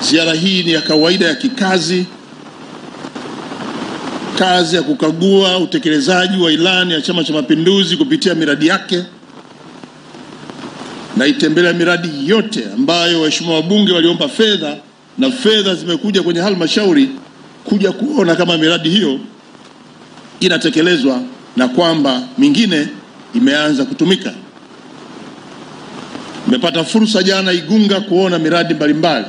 Ziara hii ni ya kawaida ya kikazi, kazi ya kukagua utekelezaji wa ilani ya Chama cha Mapinduzi kupitia miradi yake, na itembelea miradi yote ambayo waheshimiwa wabunge waliomba fedha na fedha zimekuja kwenye halmashauri kuja kuona kama miradi hiyo inatekelezwa na kwamba mingine imeanza kutumika. Nimepata fursa jana Igunga kuona miradi mbalimbali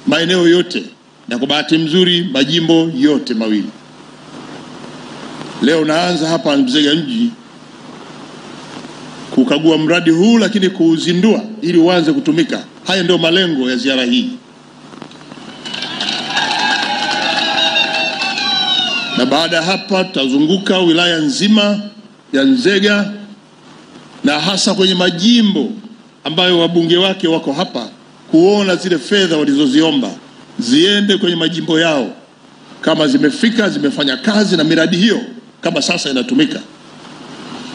maeneo yote, na kwa bahati nzuri majimbo yote mawili. Leo naanza hapa Nzega mji kukagua mradi huu, lakini kuuzindua ili uanze kutumika. Haya ndio malengo ya ziara hii. Na baada hapa tutazunguka wilaya nzima ya Nzega, na hasa kwenye majimbo ambayo wabunge wake wako hapa, kuona zile fedha walizoziomba ziende kwenye majimbo yao, kama zimefika, zimefanya kazi, na miradi hiyo kama sasa inatumika.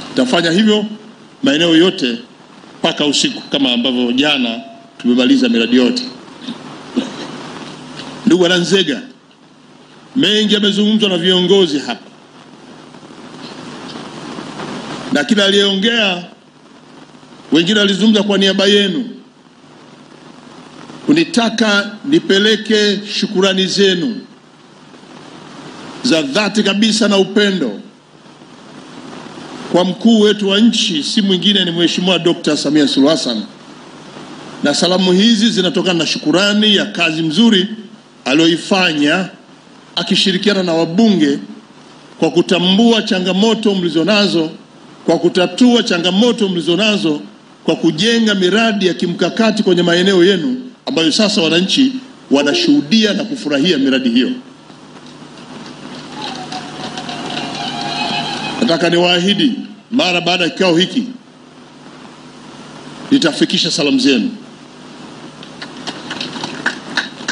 Tutafanya hivyo maeneo yote mpaka usiku, kama ambavyo jana tumemaliza miradi yote. Ndugu wana Nzega, mengi yamezungumzwa na viongozi hapa, na kila aliyeongea, wengine walizungumza kwa niaba yenu, kunitaka nipeleke shukurani zenu za dhati kabisa na upendo kwa mkuu wetu wa nchi, si mwingine ni Mheshimiwa Dr. Samia Suluhu Hassan. Na salamu hizi zinatokana na shukurani ya kazi mzuri aliyoifanya akishirikiana na wabunge kwa kutambua changamoto mlizonazo, kwa kutatua changamoto mlizonazo, kwa kujenga miradi ya kimkakati kwenye maeneo yenu ambayo sasa wananchi wanashuhudia na kufurahia miradi hiyo. Nataka niwaahidi mara baada ya kikao hiki nitafikisha salamu zenu,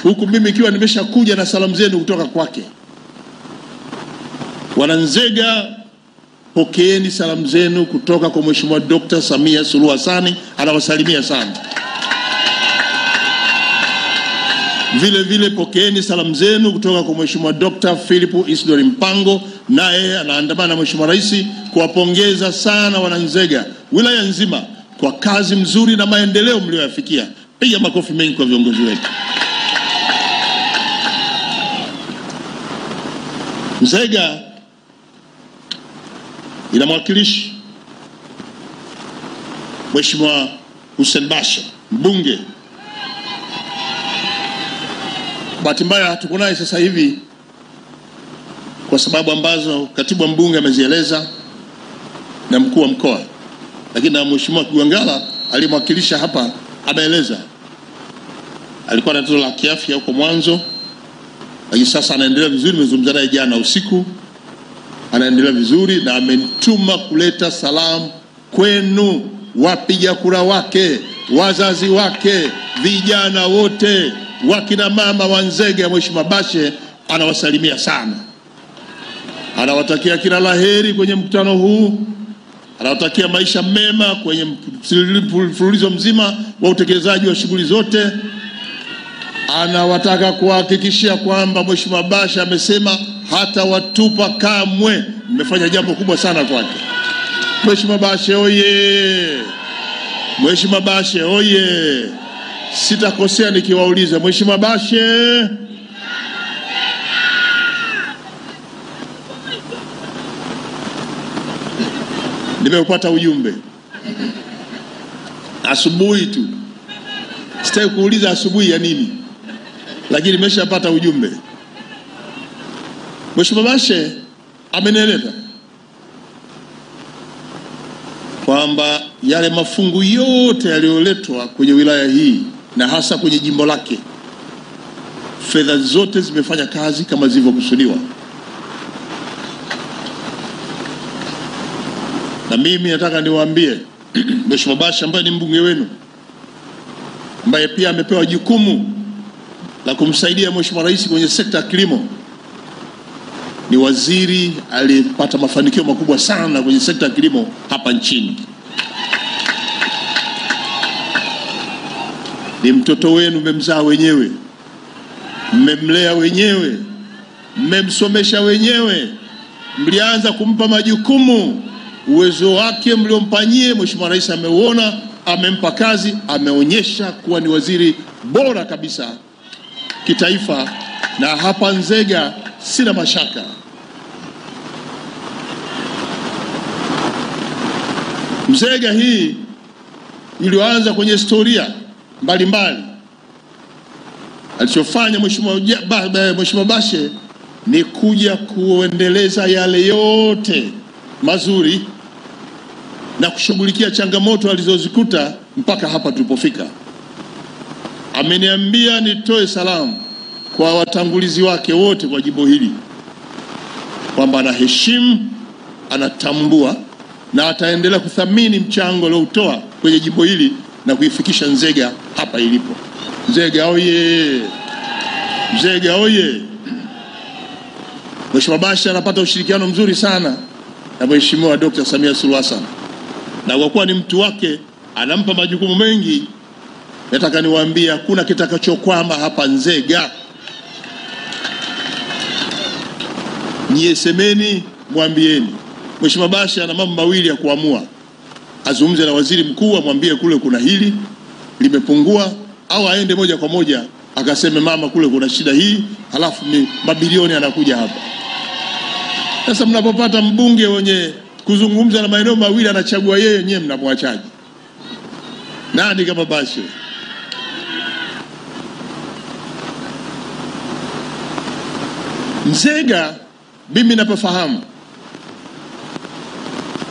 huku mimi ikiwa nimeshakuja na salamu zenu kutoka kwake. Wananzega, pokeeni salamu zenu kutoka kwa Mheshimiwa Dr. Samia Suluhu Hassan, anawasalimia sana. Vile vile pokeeni salamu zenu kutoka kwa Mheshimiwa Dr. Philip Isdor Mpango, naye anaandamana na Mheshimiwa Rais kuwapongeza sana Wananzega wilaya nzima kwa kazi mzuri na maendeleo mlioyafikia. Piga makofi mengi kwa viongozi wetu. Nzega ina mwakilishi Mheshimiwa Hussein Bashe, mbunge. Bahati mbaya hatuko naye sasa hivi kwa sababu ambazo katibu wa mbunge amezieleza na mkuu wa mkoa, lakini na Mheshimiwa Kigwangala alimwakilisha hapa ameeleza alikuwa na tatizo la kiafya huko mwanzo, lakini sasa anaendelea vizuri. Nimezungumza naye jana usiku, anaendelea vizuri na amenituma kuleta salamu kwenu wapiga kura wake, wazazi wake, vijana wote, wakina mama wa Nzega. Mheshimiwa Bashe anawasalimia sana, anawatakia kila laheri kwenye mkutano huu, anawatakia maisha mema kwenye mfululizo mzima wa utekelezaji wa shughuli zote. Anawataka kuhakikishia kwamba Mheshimiwa Bashe amesema hata watupa kamwe. Mmefanya jambo kubwa sana kwake. Mheshimiwa Bashe oye! Mheshimiwa Bashe oye! Sitakosea nikiwauliza Mheshimiwa Bashe. Nimeupata ujumbe asubuhi tu, sitaki kuuliza asubuhi ya nini, lakini nimeshapata ujumbe. Mheshimiwa Bashe amenieleza kwamba yale mafungu yote yaliyoletwa kwenye wilaya hii na hasa kwenye jimbo lake, fedha zote zimefanya kazi kama zilivyokusudiwa. Na mimi nataka niwaambie Mheshimiwa Bashe ambaye ni mbunge wenu, ambaye pia amepewa jukumu la kumsaidia Mheshimiwa Rais kwenye sekta ya kilimo, ni waziri aliyepata mafanikio makubwa sana kwenye sekta ya kilimo hapa nchini. Ni mtoto wenu, mmemzaa wenyewe. mmemlea wenyewe, mmemsomesha wenyewe, mlianza kumpa majukumu. Uwezo wake mliompanyie Mheshimiwa Rais ameuona, amempa kazi, ameonyesha kuwa ni waziri bora kabisa kitaifa, na hapa Nzega sina mashaka. Nzega hii iliyoanza kwenye historia mbalimbali, alichofanya Mheshimiwa Bashe ni kuja kuendeleza yale yote mazuri na kushughulikia changamoto alizozikuta mpaka hapa tulipofika. Ameniambia nitoe salamu kwa watangulizi wake wote kwa jimbo hili kwamba anaheshimu, anatambua na ataendelea kuthamini mchango aliotoa kwenye jimbo hili na kuifikisha Nzega hapa ilipo. Nzega oye! Nzega oye! Mheshimiwa Bashe anapata ushirikiano mzuri sana na Mheshimiwa Dr. Samia Suluhu Hassan, na kwa kuwa ni mtu wake anampa majukumu mengi. Nataka niwaambie hakuna kitakachokwama hapa Nzega. Nyie semeni, mwambieni. Mheshimiwa Bashe ana mambo mawili ya kuamua. Azungumze na waziri mkuu, amwambie kule kuna hili limepungua, au aende moja kwa moja akaseme mama kule kuna shida hii, halafu mabilioni anakuja hapa. Sasa mnapopata mbunge wenye kuzungumza na maeneo mawili anachagua yeye, nyewe mnamwachaje? Nani kama Bashe? Nzega mimi napafahamu.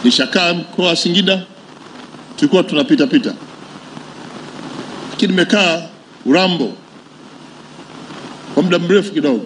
Nishakaa mkoa wa Singida, tulikuwa tunapita pita. Lakini nimekaa Urambo kwa muda mrefu kidogo.